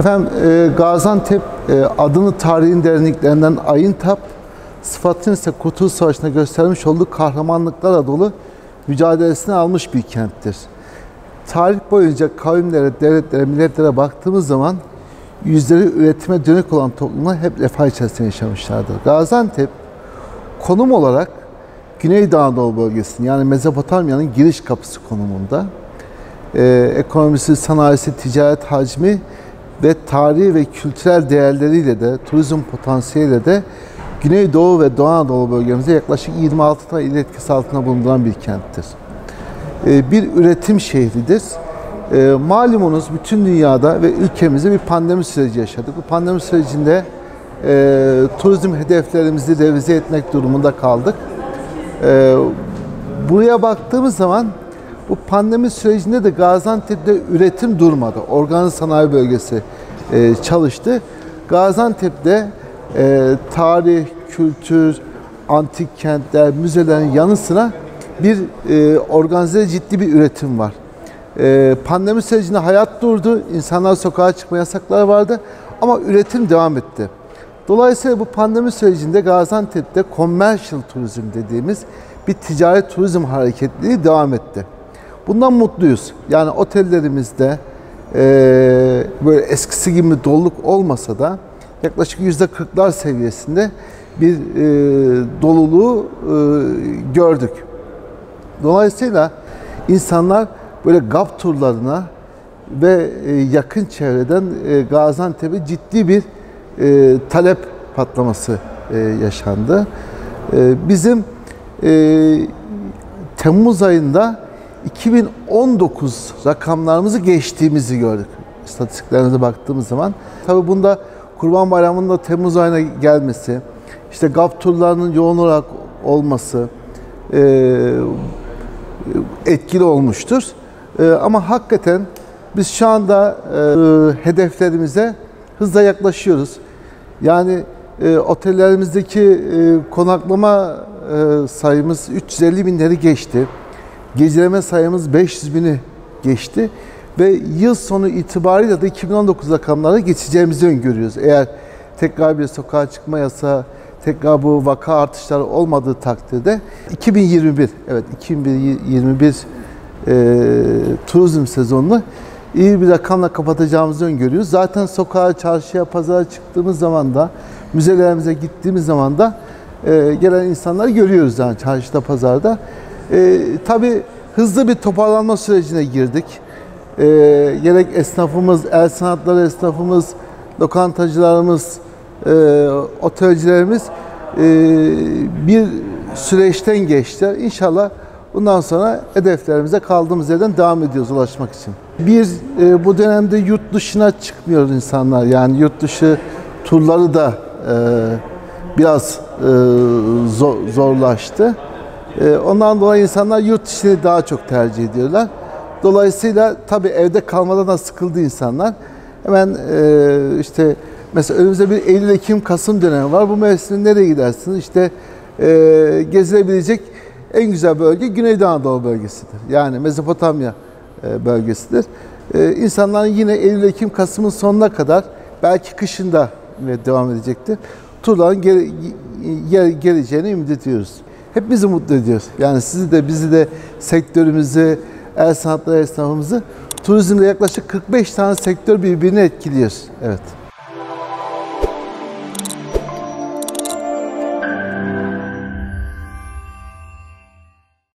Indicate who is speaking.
Speaker 1: Efendim Gaziantep adını tarihin derinliklerinden Ayıntap, sıfatını ise Kurtuluş Savaşı'nda göstermiş olduğu kahramanlıklarla dolu mücadelesine almış bir kenttir. Tarih boyunca kavimlere, devletlere, milletlere baktığımız zaman yüzleri üretime dönük olan toplumlar hep refah içerisinde yaşamışlardır. Gaziantep konum olarak Güneydoğu Anadolu bölgesinin yani Mezopotamya'nın giriş kapısı konumunda. Ekonomisi, sanayisi, ticaret hacmi ve tarihi ve kültürel değerleriyle de, turizm potansiyeliyle de Güneydoğu ve Doğu Anadolu bölgemizde yaklaşık 26 tane il etkisi altında bulunduran bir kenttir. Bir üretim şehridir. Malumunuz bütün dünyada ve ülkemizde bir pandemi süreci yaşadık. Bu pandemi sürecinde turizm hedeflerimizi revize etmek durumunda kaldık. Buraya baktığımız zaman bu pandemi sürecinde de Gaziantep'te üretim durmadı. Organize sanayi bölgesi çalıştı. Gaziantep'te tarih, kültür, antik kentler, müzelerin yanı sıra bir organize ciddi bir üretim var. Pandemi sürecinde hayat durdu. İnsanlar sokağa çıkma yasakları vardı. Ama üretim devam etti. Dolayısıyla bu pandemi sürecinde Gaziantep'te commercial turizm dediğimiz bir ticaret turizm hareketliliği devam etti. Bundan mutluyuz. Yani otellerimizde böyle eskisi gibi doluluk olmasa da yaklaşık %40'lar seviyesinde bir doluluğu gördük. Dolayısıyla insanlar böyle GAP turlarına ve yakın çevreden Gaziantep'e ciddi bir talep patlaması yaşandı. Bizim Temmuz ayında 2019 rakamlarımızı geçtiğimizi gördük. İstatistiklerimize baktığımız zaman. Tabii bunda Kurban Bayramı'nın da Temmuz ayına gelmesi, işte GAP turlarının yoğun olarak olması etkili olmuştur. Ama hakikaten biz şu anda hedeflerimize hızla yaklaşıyoruz. Yani otellerimizdeki konaklama sayımız 350 binleri geçti. Geceleme sayımız 500 bini geçti. Ve yıl sonu itibariyle de 2019 rakamlara geçeceğimizi öngörüyoruz. Eğer tekrar bir sokağa çıkma yasağı, tekrar bu vaka artışları olmadığı takdirde 2021 turizm sezonunu iyi bir rakamla kapatacağımızı öngörüyoruz. Zaten sokağa, çarşıya, pazara çıktığımız zaman da, müzelerimize gittiğimiz zaman da gelen insanları görüyoruz yani çarşıda, pazarda. Tabii hızlı bir toparlanma sürecine girdik. Gerek esnafımız, el sanatları esnafımız, lokantacılarımız, otelcilerimiz bir süreçten geçtiler. İnşallah bundan sonra hedeflerimize kaldığımız yerden devam ediyoruz ulaşmak için. Bu dönemde yurt dışına çıkmıyor insanlar. Yani yurt dışı turları da biraz zorlaştı. Ondan dolayı insanlar yurt dışını daha çok tercih ediyorlar. Dolayısıyla tabii evde kalmadan da sıkıldı insanlar. Hemen işte mesela önümüzde bir Eylül-Ekim-Kasım dönemi var. Bu mevsimde nereye gidersiniz? İşte gezilebilecek en güzel bölge Güneydoğu Anadolu bölgesidir. Yani Mezopotamya bölgesidir. İnsanlar yine Eylül-Ekim-Kasım'ın sonuna kadar, belki kışında devam edecektir, turların geleceğini ümit ediyoruz. Hep bizi mutlu ediyoruz. Yani sizi de, bizi de, sektörümüzü, el sanatları esnafımızı, turizmde yaklaşık 45 tane sektör birbirini etkiliyor. Evet.